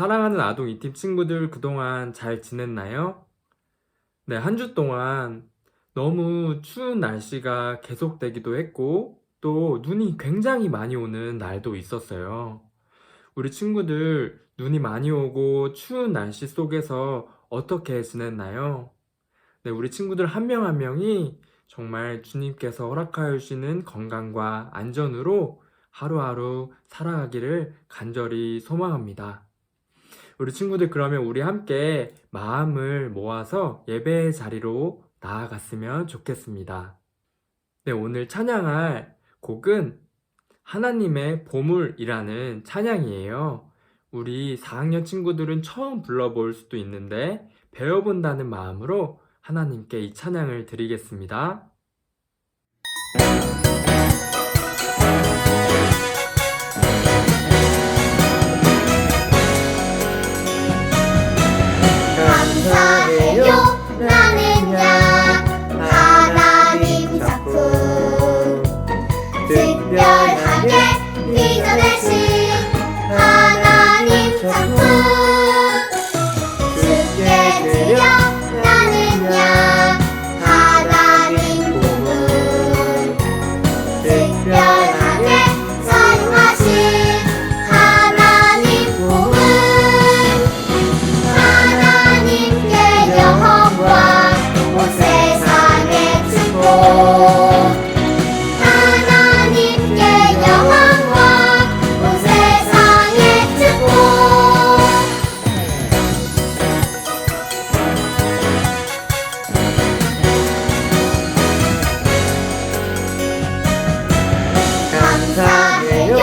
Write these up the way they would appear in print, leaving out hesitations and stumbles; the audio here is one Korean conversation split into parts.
사랑하는 아동 이팀 친구들 그동안 잘 지냈나요? 네, 한 주 동안 너무 추운 날씨가 계속되기도 했고, 또 눈이 굉장히 많이 오는 날도 있었어요. 우리 친구들 눈이 많이 오고 추운 날씨 속에서 어떻게 지냈나요? 네, 우리 친구들 한 명 한 명이 정말 주님께서 허락하여 주시는 건강과 안전으로 하루하루 살아가기를 간절히 소망합니다. 우리 친구들 그러면 우리 함께 마음을 모아서 예배의 자리로 나아갔으면 좋겠습니다. 네, 오늘 찬양할 곡은 하나님의 보물이라는 찬양이에요. 우리 4학년 친구들은 처음 불러볼 수도 있는데 배워본다는 마음으로 하나님께 이 찬양을 드리겠습니다. 감사해요 나는야 하나님 작품 특별하게 빚어내신 하나님 작품 주께 드려 나는야 하나님 보물 특별하게 사용하신 하나님 보물 하나님께 영광 온 세상의 축복 하나님께 영광 온 세상의 축복 감사해요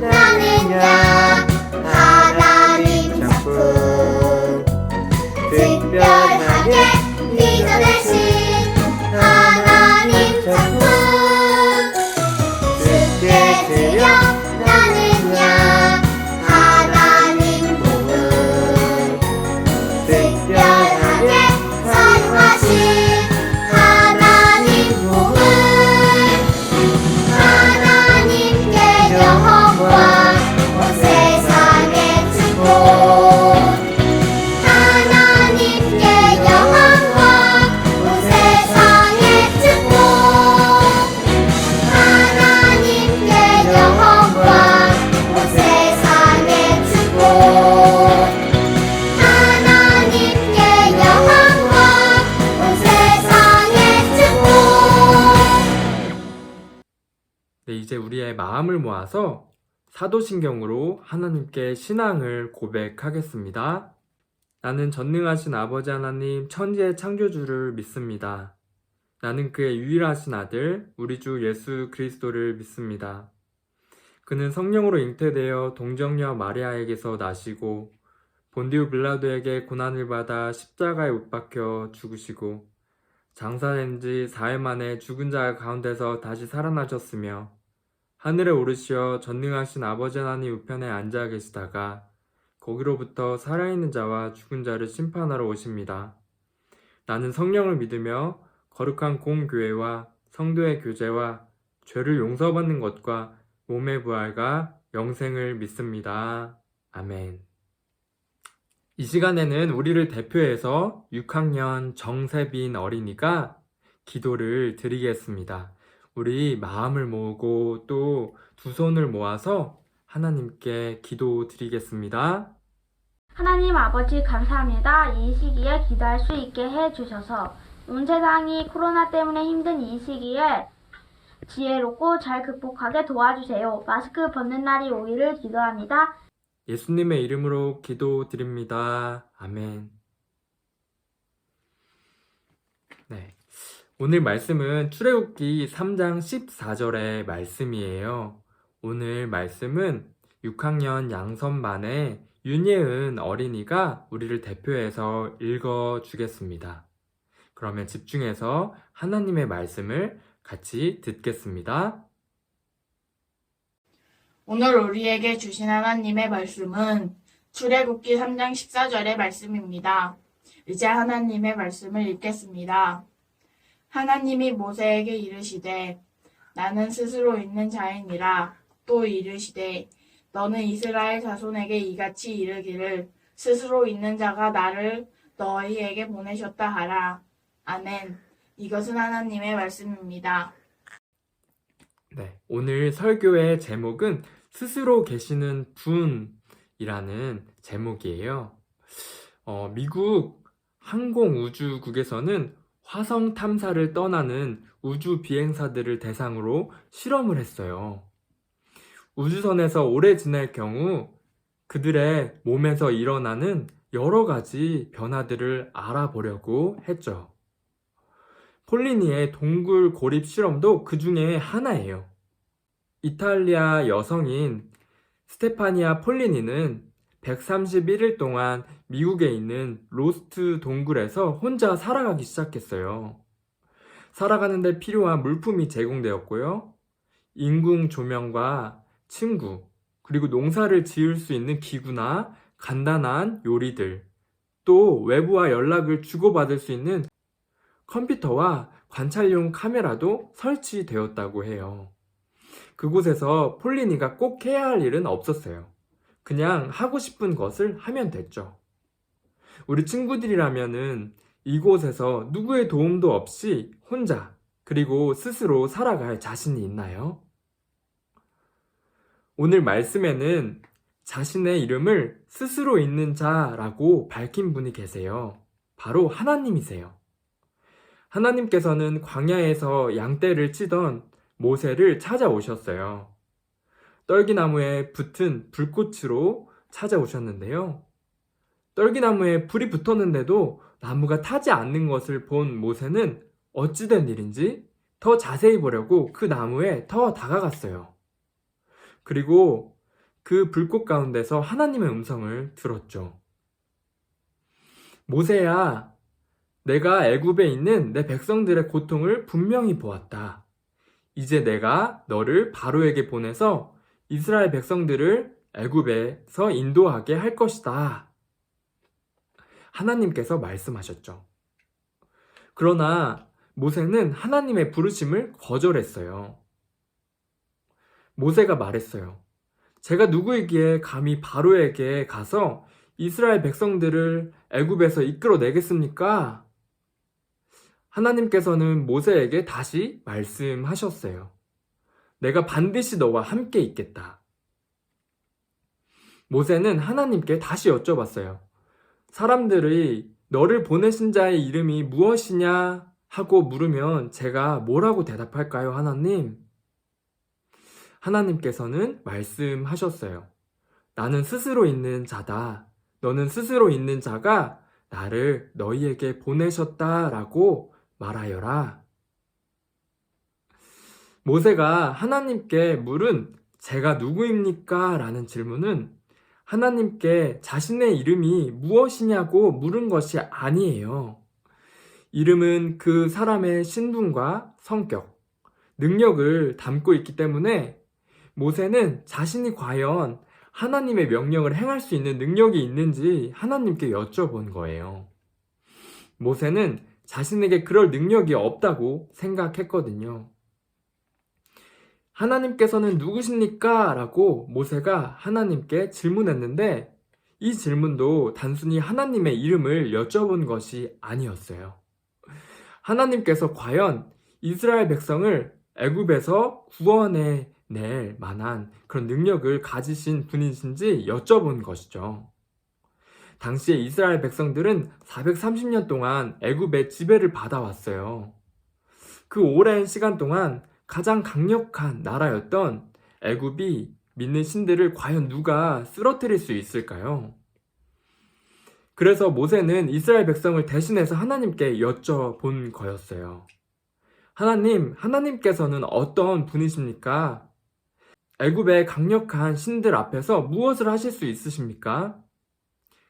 나는야 하나님 작품 특별하게 빚어내신 하나님 작품 주께 드려 나는야 하나님 보물 특별하게 사용하신 하나님 보물 하나님께 영광 온 세상의 축복 하나님께 영광 온 세상의 축복 하나님께 영광 온 세상의 축복 하나님께 영광 온 세상의 축복 네, 이제 우리의 마음을 모아서 사도신경으로 하나님께 신앙을 고백하겠습니다. 나는 전능하신 아버지 하나님 천지의 창조주를 믿습니다. 나는 그의 유일하신 아들 우리 주 예수 그리스도를 믿습니다. 그는 성령으로 잉태되어 동정녀 마리아에게서 나시고 본디오 빌라도에게 고난을 받아 십자가에 못 박혀 죽으시고 장사된 지 4일 만에 죽은 자 가운데서 다시 살아나셨으며 하늘에 오르시어 전능하신 아버지 하나님 우편에 앉아 계시다가 거기로부터 살아있는 자와 죽은 자를 심판하러 오십니다. 나는 성령을 믿으며 거룩한 공교회와 성도의 교제와 죄를 용서받는 것과 몸의 부활과 영생을 믿습니다. 아멘. 이 시간에는 우리를 대표해서 6학년 정세빈 어린이가 기도를 드리겠습니다. 우리 마음을 모으고 또 두 손을 모아서 하나님께 기도 드리겠습니다. 하나님 아버지 감사합니다. 이 시기에 기도할 수 있게 해주셔서 온 세상이 코로나 때문에 힘든 이 시기에 지혜롭고 잘 극복하게 도와주세요. 마스크 벗는 날이 오기를 기도합니다. 예수님의 이름으로 기도드립니다. 아멘. 네. 오늘 말씀은 출애굽기 3장 14절의 말씀이에요. 오늘 말씀은 6학년 양선반의 윤예은 어린이가 우리를 대표해서 읽어주겠습니다. 그러면 집중해서 하나님의 말씀을 같이 듣겠습니다. 오늘 우리에게 주신 하나님의 말씀은 출애굽기 3장 14절의 말씀입니다. 이제 하나님의 말씀을 읽겠습니다. 하나님이 모세에게 이르시되 나는 스스로 있는 자이니라 또 이르시되 너는 이스라엘 자손에게 이같이 이르기를 스스로 있는 자가 나를 너희에게 보내셨다 하라. 아멘. 이것은 하나님의 말씀입니다. 네, 오늘 설교의 제목은 스스로 계시는 분이라는 제목이에요. 미국 항공우주국에서는 화성 탐사를 떠나는 우주 비행사들을 대상으로 실험을 했어요. 우주선에서 오래 지낼 경우 그들의 몸에서 일어나는 여러 가지 변화들을 알아보려고 했죠. 폴리니의 동굴 고립 실험도 그 중에 하나예요. 이탈리아 여성인 스테파니아 폴리니는 131일 동안 미국에 있는 로스트 동굴에서 혼자 살아가기 시작했어요. 살아가는데 필요한 물품이 제공되었고요. 인공 조명과 침구, 그리고 농사를 지을 수 있는 기구나 간단한 요리들, 또 외부와 연락을 주고받을 수 있는 컴퓨터와 관찰용 카메라도 설치되었다고 해요. 그곳에서 폴리니가 꼭 해야 할 일은 없었어요. 그냥 하고 싶은 것을 하면 됐죠. 우리 친구들이라면은 이곳에서 누구의 도움도 없이 혼자, 그리고 스스로 살아갈 자신이 있나요? 오늘 말씀에는 자신의 이름을 스스로 있는 자라고 밝힌 분이 계세요. 바로 하나님이세요. 하나님께서는 광야에서 양떼를 치던 모세를 찾아오셨어요. 떨기나무에 붙은 불꽃으로 찾아오셨는데요. 떨기나무에 불이 붙었는데도 나무가 타지 않는 것을 본 모세는 어찌된 일인지 더 자세히 보려고 그 나무에 더 다가갔어요. 그리고 그 불꽃 가운데서 하나님의 음성을 들었죠. 모세야, 내가 애굽에 있는 내 백성들의 고통을 분명히 보았다. 이제 내가 너를 바로에게 보내서 이스라엘 백성들을 애굽에서 인도하게 할 것이다. 하나님께서 말씀하셨죠. 그러나 모세는 하나님의 부르심을 거절했어요. 모세가 말했어요. 제가 누구이기에 감히 바로에게 가서 이스라엘 백성들을 애굽에서 이끌어내겠습니까? 하나님께서는 모세에게 다시 말씀하셨어요. 내가 반드시 너와 함께 있겠다. 모세는 하나님께 다시 여쭤봤어요. 사람들이 너를 보내신 자의 이름이 무엇이냐 하고 물으면 제가 뭐라고 대답할까요, 하나님? 하나님께서는 말씀하셨어요. 나는 스스로 있는 자다. 너는 스스로 있는 자가 나를 너희에게 보내셨다라고 말하여라. 모세가 하나님께 물은 제가 누구입니까? 라는 질문은 하나님께 자신의 이름이 무엇이냐고 물은 것이 아니에요. 이름은 그 사람의 신분과 성격, 능력을 담고 있기 때문에 모세는 자신이 과연 하나님의 명령을 행할 수 있는 능력이 있는지 하나님께 여쭤본 거예요. 모세는 자신에게 그럴 능력이 없다고 생각했거든요. 하나님께서는 누구십니까? 라고 모세가 하나님께 질문했는데 이 질문도 단순히 하나님의 이름을 여쭤본 것이 아니었어요. 하나님께서 과연 이스라엘 백성을 애굽에서 구원해 낼 만한 그런 능력을 가지신 분이신지 여쭤본 것이죠. 당시에 이스라엘 백성들은 430년 동안 애굽의 지배를 받아왔어요. 그 오랜 시간 동안 가장 강력한 나라였던 애굽이 믿는 신들을 과연 누가 쓰러뜨릴 수 있을까요? 그래서 모세는 이스라엘 백성을 대신해서 하나님께 여쭤본 거였어요. 하나님께서는 어떤 분이십니까? 애굽의 강력한 신들 앞에서 무엇을 하실 수 있으십니까?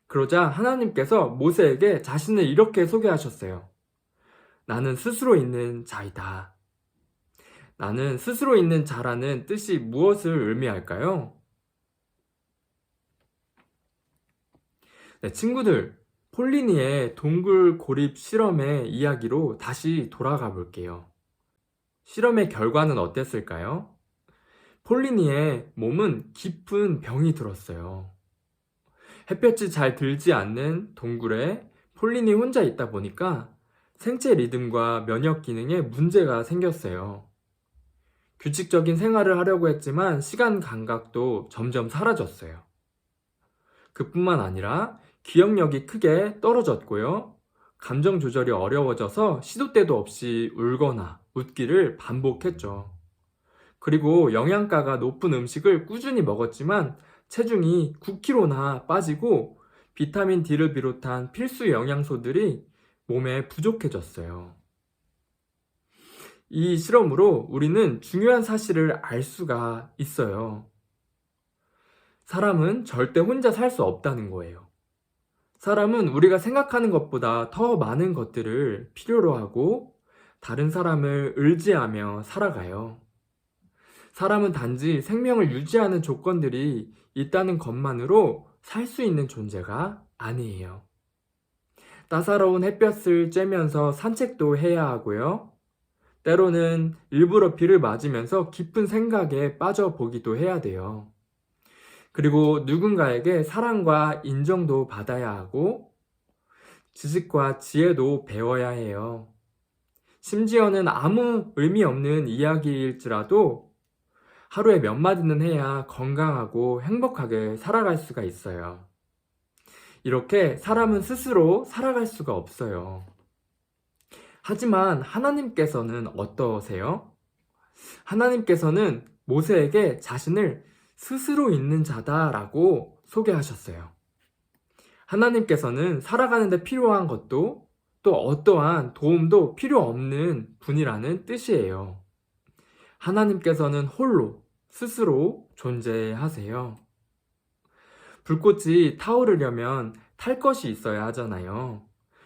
그러자 하나님께서 모세에게 자신을 이렇게 소개하셨어요. 나는 스스로 있는 자이다. 나는 스스로 있는 자라는 뜻이 무엇을 의미할까요? 네, 친구들, 폴리니의 동굴 고립 실험의 이야기로 다시 돌아가 볼게요. 실험의 결과는 어땠을까요? 폴리니의 몸은 깊은 병이 들었어요. 햇볕이 잘 들지 않는 동굴에 폴린이 혼자 있다 보니까 생체 리듬과 면역 기능에 문제가 생겼어요. 규칙적인 생활을 하려고 했지만 시간 감각도 점점 사라졌어요. 그뿐만 아니라 기억력이 크게 떨어졌고요. 감정 조절이 어려워져서 시도 때도 없이 울거나 웃기를 반복했죠. 그리고 영양가가 높은 음식을 꾸준히 먹었지만 체중이 9kg나 빠지고 비타민 D를 비롯한 필수 영양소들이 몸에 부족해졌어요. 이 실험으로 우리는 중요한 사실을 알 수가 있어요. 사람은 절대 혼자 살 수 없다는 거예요. 사람은 우리가 생각하는 것보다 더 많은 것들을 필요로 하고 다른 사람을 의지하며 살아가요. 사람은 단지 생명을 유지하는 조건들이 있다는 것만으로 살 수 있는 존재가 아니에요. 따사로운 햇볕을 쬐면서 산책도 해야 하고요. 때로는 일부러 비를 맞으면서 깊은 생각에 빠져보기도 해야 돼요. 그리고 누군가에게 사랑과 인정도 받아야 하고 지식과 지혜도 배워야 해요. 심지어는 아무 의미 없는 이야기일지라도 하루에 몇 마디는 해야 건강하고 행복하게 살아갈 수가 있어요. 이렇게 사람은 스스로 살아갈 수가 없어요. 하지만 하나님께서는 어떠세요? 하나님께서는 모세에게 자신을 스스로 있는 자다라고 소개하셨어요. 하나님께서는 살아가는데 필요한 것도 또 어떠한 도움도 필요 없는 분이라는 뜻이에요. 하나님께서는 홀로 스스로 존재하세요. 불꽃이 타오르려면 탈 것이 있어야 하잖아요.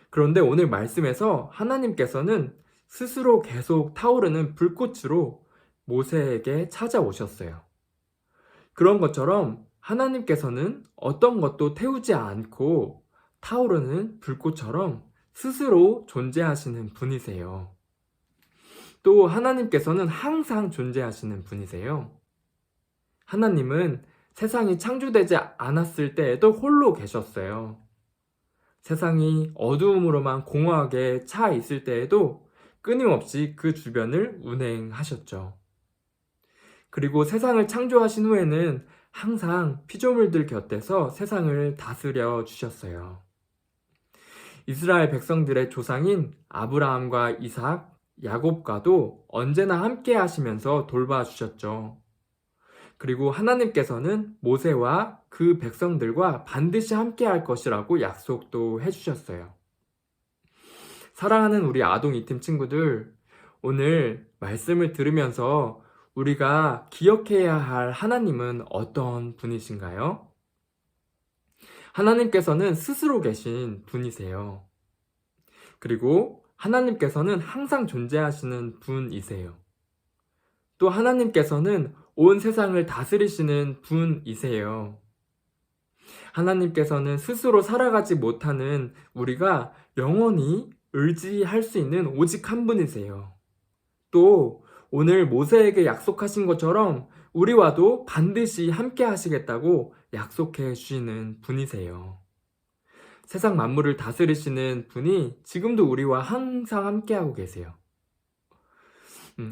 그런데 오늘 말씀에서 하나님께서는 스스로 계속 타오르는 불꽃으로 모세에게 찾아오셨어요. 그런 것처럼 하나님께서는 어떤 것도 태우지 않고 타오르는 불꽃처럼 스스로 존재하시는 분이세요. 또 하나님께서는 항상 존재하시는 분이세요. 하나님은 세상이 창조되지 않았을 때에도 홀로 계셨어요. 세상이 어두움으로만 공허하게 차 있을 때에도 끊임없이 그 주변을 운행하셨죠. 그리고 세상을 창조하신 후에는 항상 피조물들 곁에서 세상을 다스려 주셨어요. 이스라엘 백성들의 조상인 아브라함과 이삭, 야곱과도 언제나 함께 하시면서 돌봐주셨죠. 그리고 하나님께서는 모세와 그 백성들과 반드시 함께 할 것이라고 약속도 해주셨어요. 사랑하는 우리 아동 이팀 친구들, 오늘 말씀을 들으면서 우리가 기억해야 할 하나님은 어떤 분이신가요? 하나님께서는 스스로 계신 분이세요. 그리고 하나님께서는 항상 존재하시는 분이세요. 또 하나님께서는 온 세상을 다스리시는 분이세요. 하나님께서는 스스로 살아가지 못하는 우리가 영원히 의지할 수 있는 오직 한 분이세요. 또 오늘 모세에게 약속하신 것처럼 우리와도 반드시 함께 하시겠다고 약속해 주시는 분이세요. 세상 만물을 다스리시는 분이 지금도 우리와 항상 함께하고 계세요.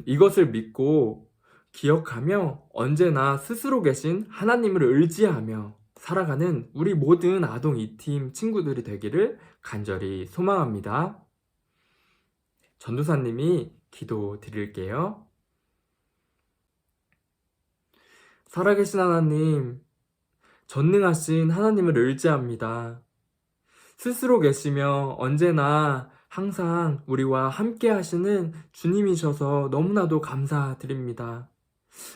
이것을 믿고 기억하며 언제나 스스로 계신 하나님을 의지하며 살아가는 우리 모든 아동 이팀 친구들이 되기를 간절히 소망합니다. 전도사님이 기도 드릴게요. 살아계신 하나님, 전능하신 하나님을 의지합니다. 스스로 계시며 언제나 항상 우리와 함께 하시는 주님이셔서 너무나도 감사드립니다.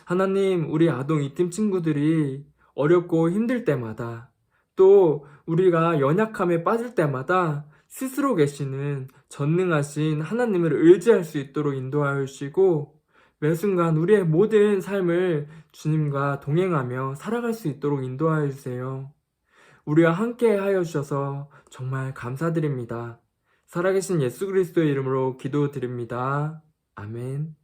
하나님, 우리 아동 이팀 친구들이 어렵고 힘들 때마다 또 우리가 연약함에 빠질 때마다 스스로 계시는 전능하신 하나님을 의지할 수 있도록 인도하여 주시고 매 순간 우리의 모든 삶을 주님과 동행하며 살아갈 수 있도록 인도하여 주세요. 우리와 함께 하여 주셔서 정말 감사드립니다. 살아계신 예수 그리스도의 이름으로 기도드립니다. 아멘.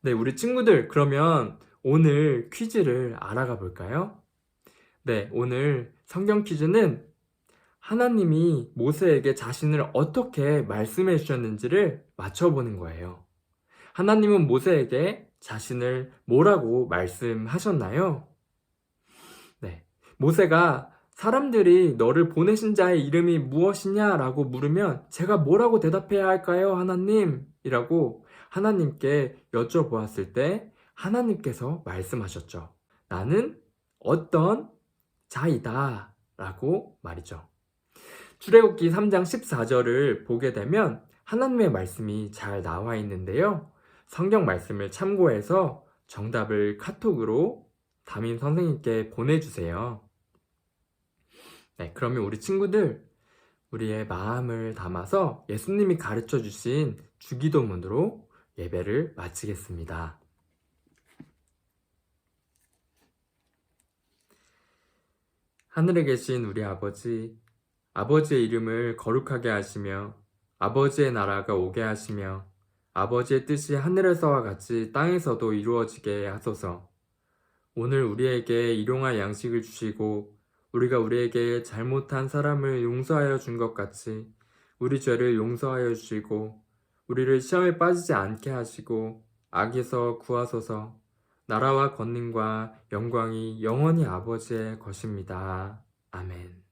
네, 우리 친구들, 그러면 오늘 퀴즈를 알아가 볼까요? 네, 오늘 성경 퀴즈는 하나님이 모세에게 자신을 어떻게 말씀해 주셨는지를 맞춰보는 거예요. 하나님은 모세에게 자신을 뭐라고 말씀하셨나요? 네, 모세가 사람들이 너를 보내신 자의 이름이 무엇이냐라고 물으면 제가 뭐라고 대답해야 할까요, 하나님? 이라고 하나님께 여쭤보았을 때 하나님께서 말씀하셨죠. 나는 어떤 자이다 라고 말이죠. 출애굽기 3장 14절을 보게 되면 하나님의 말씀이 잘 나와 있는데요. 성경 말씀을 참고해서 정답을 카톡으로 담임 선생님께 보내주세요. 네, 그러면 우리 친구들, 우리의 마음을 담아서 예수님이 가르쳐 주신 주기도문으로 예배를 마치겠습니다. 하늘에 계신 우리 아버지, 아버지의 이름을 거룩하게 하시며 아버지의 나라가 오게 하시며 아버지의 뜻이 하늘에서와 같이 땅에서도 이루어지게 하소서. 오늘 우리에게 일용할 양식을 주시고 우리가 우리에게 잘못한 사람을 용서하여 준 것 같이 우리 죄를 용서하여 주시고 우리를 시험에 빠지지 않게 하시고 악에서 구하소서. 나라와 권능과 영광이 영원히 아버지의 것입니다. 아멘.